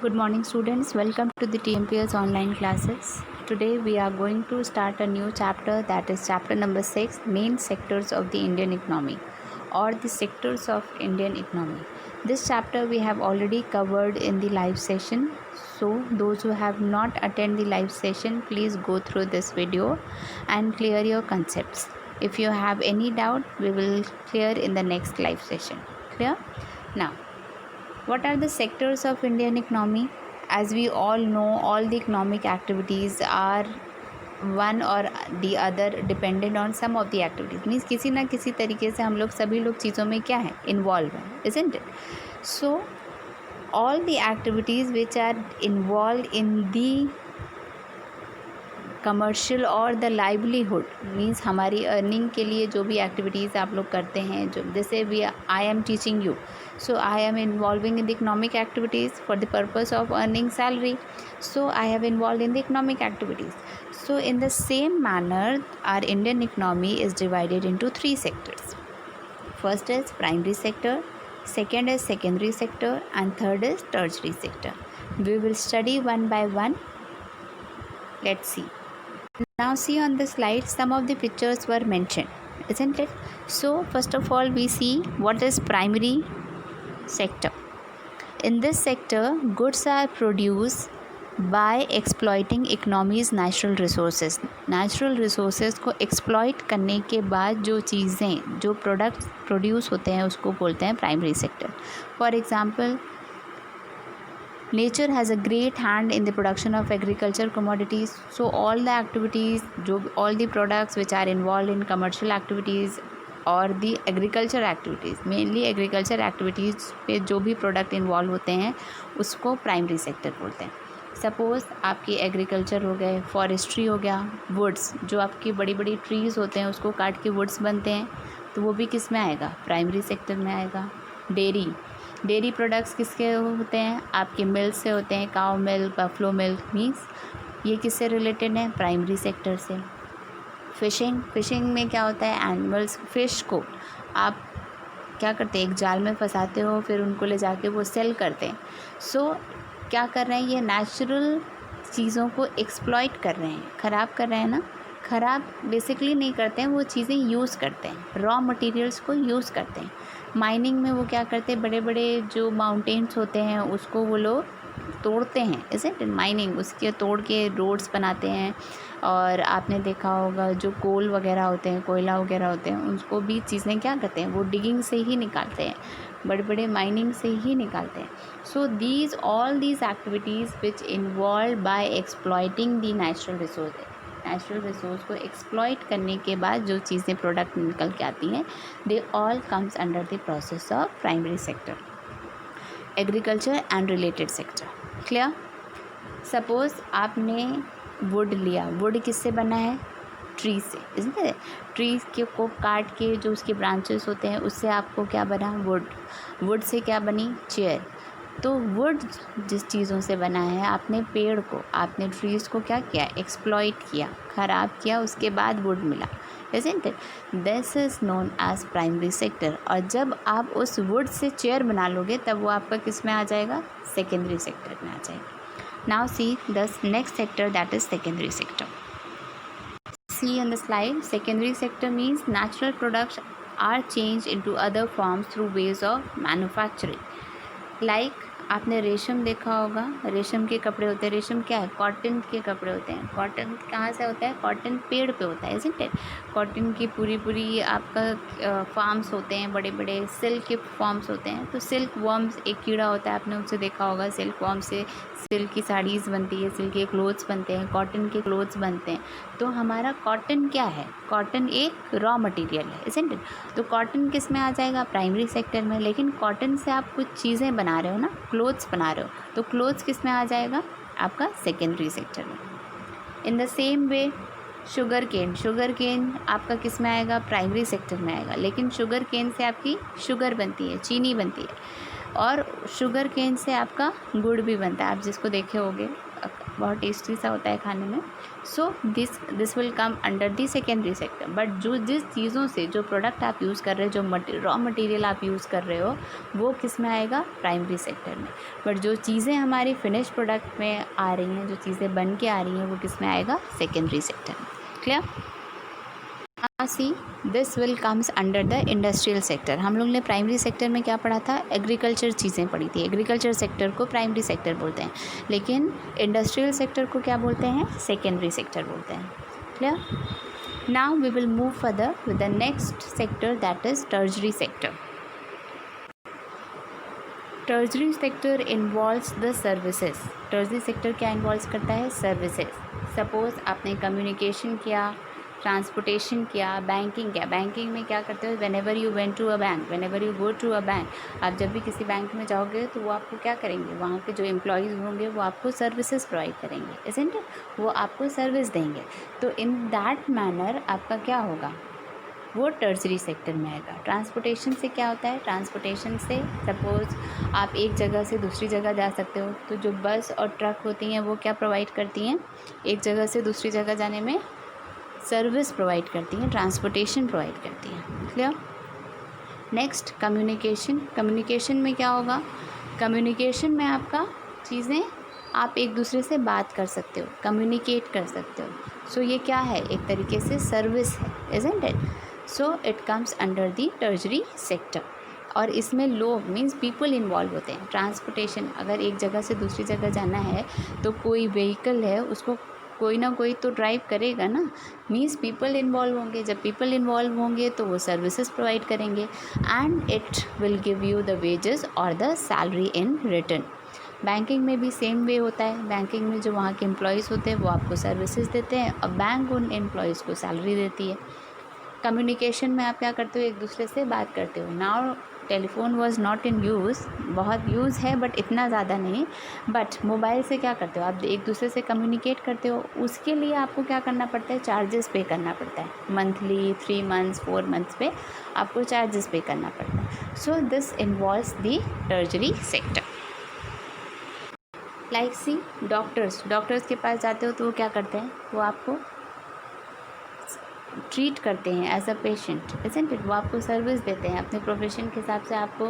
Good morning students, welcome to the TMPS online classes. Today we are going to start a new chapter, that is chapter number 6, main sectors of the Indian economy or the sectors of Indian economy. This chapter we have already covered in the live session. So those who have not attended the live session, please go through this video and clear your concepts. If you have any doubt, we will clear in the next live session. Clear? Now, what are the sectors of Indian economy? As we all know, all the economic activities are one or the other dependent on some of the activities. Means किसी ना किसी तरीके से हम लोग सभी लोग चीज़ों में क्या है involved हैं, isn't it? So all the activities which are involved in the commercial और द लाइवलीहुड मीन्स हमारी अर्निंग के लिए जो भी एक्टिविटीज़ आप लोग करते हैं, जो जैसे we I am teaching you, so I am involving in the economic activities for the purpose of earning salary, so I have involve in the economic activities. So in the same manner, our Indian economy is divided into three sectors. First is primary sector, second is secondary sector, and third is tertiary sector. We will study one by one. Let's see. Now see on the slide, some of the pictures were mentioned, isn't it? So first of all we see what is primary sector. In this sector, goods are produced by exploiting economy's natural resources. Natural resources को exploit करने के बाद जो चीज़ें, जो products produce होते हैं उसको बोलते हैं primary sector. For example, nature has a great hand in the production of agriculture commodities. So all the activities, all the products which are involved in commercial activities और the agriculture activities, mainly agriculture activities पे जो भी product involve होते हैं उसको primary sector बोलते हैं. Suppose आपकी एग्रीकल्चर हो गए, फॉरेस्ट्री हो गया, वुड्स, जो आपकी बड़ी बड़ी ट्रीज़ होते हैं उसको काट के वुड्स बनते हैं, तो वो भी किस में आएगा? प्राइमरी सेक्टर में आएगा. डेयरी प्रोडक्ट्स किसके होते हैं? आपके मिल्क से होते हैं, काऊ मिल्क, बफलो मिल्क, मीन्स ये किससे रिलेटेड है? प्राइमरी सेक्टर से. फिशिंग में क्या होता है? एनिमल्स, फिश को आप क्या करते हैं? एक जाल में फंसाते हो, फिर उनको ले जाके वो सेल करते हैं. सो क्या कर रहे हैं? ये नेचुरल चीज़ों को एक्सप्लॉइट कर रहे हैं, ख़राब कर रहे हैं ना. ख़राब बेसिकली नहीं करते हैं, वो चीज़ें यूज़ करते हैं, रॉ मटेरियल्स को यूज़ करते हैं. माइनिंग में वो क्या करते हैं? बड़े बड़े जो माउंटेन्स होते हैं उसको वो लोग तोड़ते हैं, इज़न्ट इट? माइनिंग, उसके तोड़ के रोड्स बनाते हैं. और आपने देखा होगा जो कोल वगैरह होते हैं, कोयला वगैरह होते हैं, उसको भी चीज़ें क्या करते हैं? वो डिगिंग से ही निकालते हैं, बड़े बड़े माइनिंग से ही निकालते हैं. So all these activities which involve by exploiting the natural resource को एक्सप्लॉइट करने के बाद जो चीज़ें प्रोडक्ट निकल के आती हैं, they all comes under the process of primary sector. Agriculture and related sector. Clear? Suppose आपने वुड लिया, वुड किससे बना है? ट्री से, इसलिए है? ट्रीज़ के को काट के जो उसके ब्रांचेस होते हैं उससे आपको क्या बना? वुड से क्या बनी? चेयर. तो वुड जिस चीज़ों से बना है, आपने पेड़ को, आपने ट्रीज़ को क्या किया? एक्सप्लॉइट किया, ख़राब किया, उसके बाद वुड मिला, isn't it? This is known as primary sector. और जब आप उस वुड से चेयर बना लोगे तब वो आपका किस में आ जाएगा? सेकेंडरी सेक्टर में आ जाएगा. Now see the next sector, that is secondary sector. See on the slide, secondary sector means natural products are changed into other forms through ways of manufacturing. Like आपने रेशम देखा होगा, रेशम के कपड़े होते हैं. रेशम क्या है? कॉटन के कपड़े होते हैं. कॉटन कहाँ से होता है? कॉटन पेड़ पे होता है, isn't it? कॉटन की पूरी आपका फार्म्स होते हैं, बड़े बड़े सिल्क के फॉर्म्स होते हैं. तो सिल्क वर्म्स एक कीड़ा होता है, आपने उसे देखा होगा. सिल्क वर्म से सिल्क की साड़ीज़ बनती है, सिल्क के क्लोथ्स बनते हैं, कॉटन के क्लोथ्स बनते हैं. तो हमारा कॉटन क्या है? कॉटन एक रॉ मटेरियल है, isn't it? तो कॉटन किस में आ जाएगा? प्राइमरी सेक्टर में. लेकिन कॉटन से आप कुछ चीज़ें बना रहे हो ना, क्लोथ्स बना रहे हो, तो क्लोथ्स किस में आ जाएगा? आपका सेकेंडरी सेक्टर में. In the same way sugarcane आपका किस में आएगा? प्राइमरी सेक्टर में आएगा. लेकिन शुगर केन से आपकी शुगर बनती है, चीनी बनती है, और शुगर केन से आपका गुड़ भी बनता है. आप जिसको देखे होंगे, बहुत टेस्टी सा होता है खाने में। So this will come under the secondary sector. But जिस चीज़ों से जो प्रोडक्ट आप यूज़ कर रहे हो, जो रॉ मटेरियल आप यूज़ कर रहे हो, वो किस में आएगा? प्राइमरी सेक्टर में। बट जो चीज़ें हमारी फिनिश प्रोडक्ट में आ रही हैं, जो चीज़ें बन के आ रही हैं, वो किस में आएगा? सेकेंडरी सेक्टर में। Clear? See this will comes under the industrial sector. हम लोग ने प्राइमरी सेक्टर में क्या पढ़ा था? एग्रीकल्चर चीज़ें पढ़ी थी। एग्रीकल्चर सेक्टर को प्राइमरी सेक्टर बोलते हैं, लेकिन इंडस्ट्रियल सेक्टर को क्या बोलते हैं? सेकेंडरी सेक्टर बोलते हैं। Clear? Now we will move further with the next sector, that is tertiary sector. Tertiary sector involves the services. Tertiary sector क्या इन्वॉल्व करता है? सर्विसेज। सपोज आपने कम्युनिकेशन किया, ट्रांसपोर्टेशन किया, बैंकिंग किया। बैंकिंग में क्या करते हो? Whenever you went to a bank, whenever you go to a bank, आप जब भी किसी बैंक में जाओगे तो वो आपको क्या करेंगे? वहाँ के जो एम्प्लॉयज़ होंगे वो आपको सर्विसेज प्रोवाइड करेंगे, इज़न्ट इट? वो आपको सर्विस देंगे। तो इन दैट मैनर आपका क्या होगा? वो टर्शरी सेक्टर में आएगा। ट्रांसपोर्टेशन से क्या होता है? ट्रांसपोर्टेशन से सपोज़ आप एक जगह से दूसरी जगह जा सकते हो, तो जो बस और ट्रक होती हैं वो क्या प्रोवाइड करती हैं? एक जगह से दूसरी जगह जाने में सर्विस प्रोवाइड करती हैं, ट्रांसपोर्टेशन प्रोवाइड करती हैं। क्लियर? Next communication. कम्युनिकेशन में क्या होगा? कम्युनिकेशन में आपका चीज़ें आप एक दूसरे से बात कर सकते हो, कम्युनिकेट कर सकते हो। सो ये क्या है? एक तरीके से सर्विस है, isn't it? So it comes under the tertiary sector. और इसमें लोग मीन्स पीपल इन्वॉल्व होते हैं। ट्रांसपोर्टेशन, अगर एक जगह से दूसरी जगह जाना है तो कोई व्हीकल है उसको कोई ना कोई तो ड्राइव करेगा ना, मीन्स पीपल इन्वॉल्व होंगे। जब पीपल इन्वॉल्व होंगे तो वो सर्विसेज प्रोवाइड करेंगे and it will give you the wages और the salary in return. Banking में भी सेम वे होता है। बैंकिंग में जो वहाँ के एम्प्लॉयज़ होते हैं वो आपको सर्विसेज देते हैं और बैंक उन एम्प्लॉयज़ को सैलरी देती है। कम्युनिकेशन में आप क्या करते हो? एक दूसरे से बात करते हो। Now telephone was not in use, बहुत यूज़ है बट इतना ज़्यादा नहीं। बट मोबाइल से क्या करते हो? आप एक दूसरे से कम्युनिकेट करते हो, उसके लिए आपको क्या करना पड़ता है? चार्जेस पे करना पड़ता है। मंथली, 3 मंथ्स, 4 मंथ्स पे आपको चार्जेस पे करना पड़ता है। So this involves the tertiary sector. Like see doctors के पास जाते हो तो वो क्या करते हैं? वो आपको ट्रीट करते हैं as a patient, isn't it? वो आपको सर्विस देते हैं, अपने प्रोफेशन के हिसाब से आपको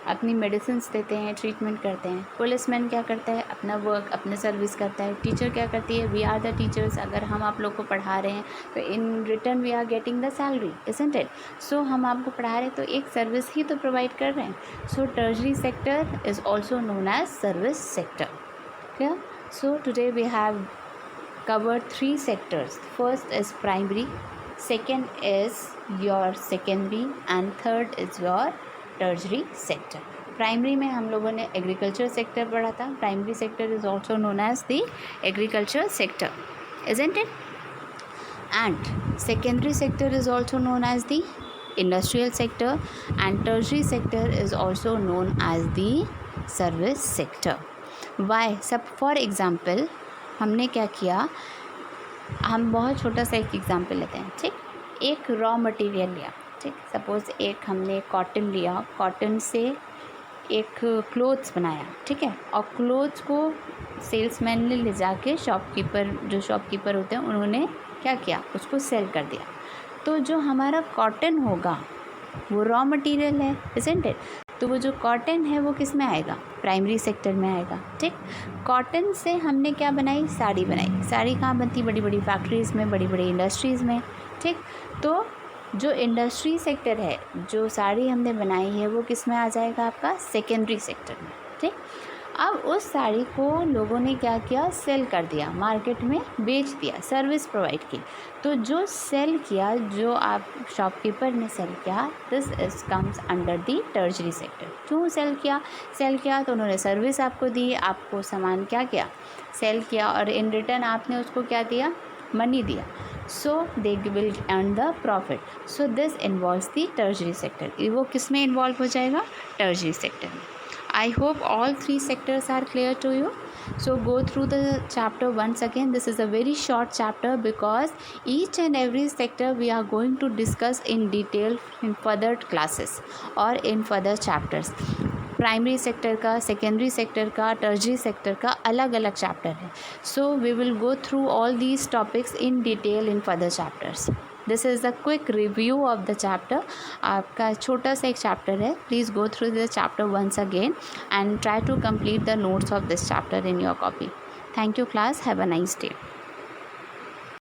अपनी मेडिसिन्स देते हैं, ट्रीटमेंट करते हैं। पुलिसमैन क्या करता है? अपना वर्क, अपने सर्विस करता है। टीचर क्या करती है? We are the teachers. अगर हम आप लोग को पढ़ा रहे हैं तो in return we are getting the salary, isn't it? So हम आपको पढ़ा रहे हैं तो एक सर्विस ही तो प्रोवाइड कर रहे हैं। So tertiary sector is also known as service sector. Clear? So today we have covered 3 sectors. First is primary, second is your secondary and third is your tertiary sector. Primary में हम लोगों ने agriculture sector पढ़ा था। Primary sector is also known as the agriculture sector, isn't it? And secondary sector is also known as the industrial sector and tertiary sector is also known as the service sector. Why? सब for example हमने क्या किया? हम बहुत छोटा सा एक example लेते हैं, ठीक? एक रॉ मटेरियल लिया, ठीक? सपोज़ एक हमने कॉटन लिया, कॉटन से एक क्लोथ्स बनाया, ठीक है? और क्लोथ्स को सेल्समैन ने ले जाके जो शॉपकीपर होते हैं उन्होंने क्या किया? उसको सेल कर दिया। तो जो हमारा कॉटन होगा वो रॉ मटेरियल है, इज़न्ट इट? तो वो जो कॉटन है वो किस में आएगा? प्राइमरी सेक्टर में आएगा, ठीक? कॉटन से हमने क्या बनाई? साड़ी बनाई। साड़ी कहाँ बनती? बड़ी बड़ी फैक्ट्रीज़ में, बड़ी बड़ी इंडस्ट्रीज़ में, ठीक? तो जो इंडस्ट्री सेक्टर है, जो साड़ी हमने बनाई है वो किस में आ जाएगा? आपका सेकेंडरी सेक्टर में, ठीक? अब उस साड़ी को लोगों ने क्या किया? सेल कर दिया, मार्केट में बेच दिया, सर्विस प्रोवाइड की। तो जो सेल किया, जो आप शॉपकीपर ने सेल किया, this is comes under the tertiary sector. क्यों सेल किया तो उन्होंने सर्विस आपको दी, आपको सामान क्या किया? सेल किया और इन रिटर्न आपने उसको क्या दिया? मनी दिया। So they will earn the profit. So this involves the tertiary sector. वो किस में इन्वॉल्व हो जाएगा? टर्शरी सेक्टर में। I hope all 3 sectors are clear to you. So go through the chapter once again. This is a very short chapter because each and every sector we are going to discuss in detail in further classes or in further chapters. Primary sector का, secondary sector का, tertiary sector का अलग अलग chapter है. So we will go through all these topics in detail in further chapters. This is the quick review of the chapter. आपका छोटा सा एक चैप्टर है. Please go through this chapter once again and try to complete the notes of this chapter in your copy. Thank you class. Have a nice day.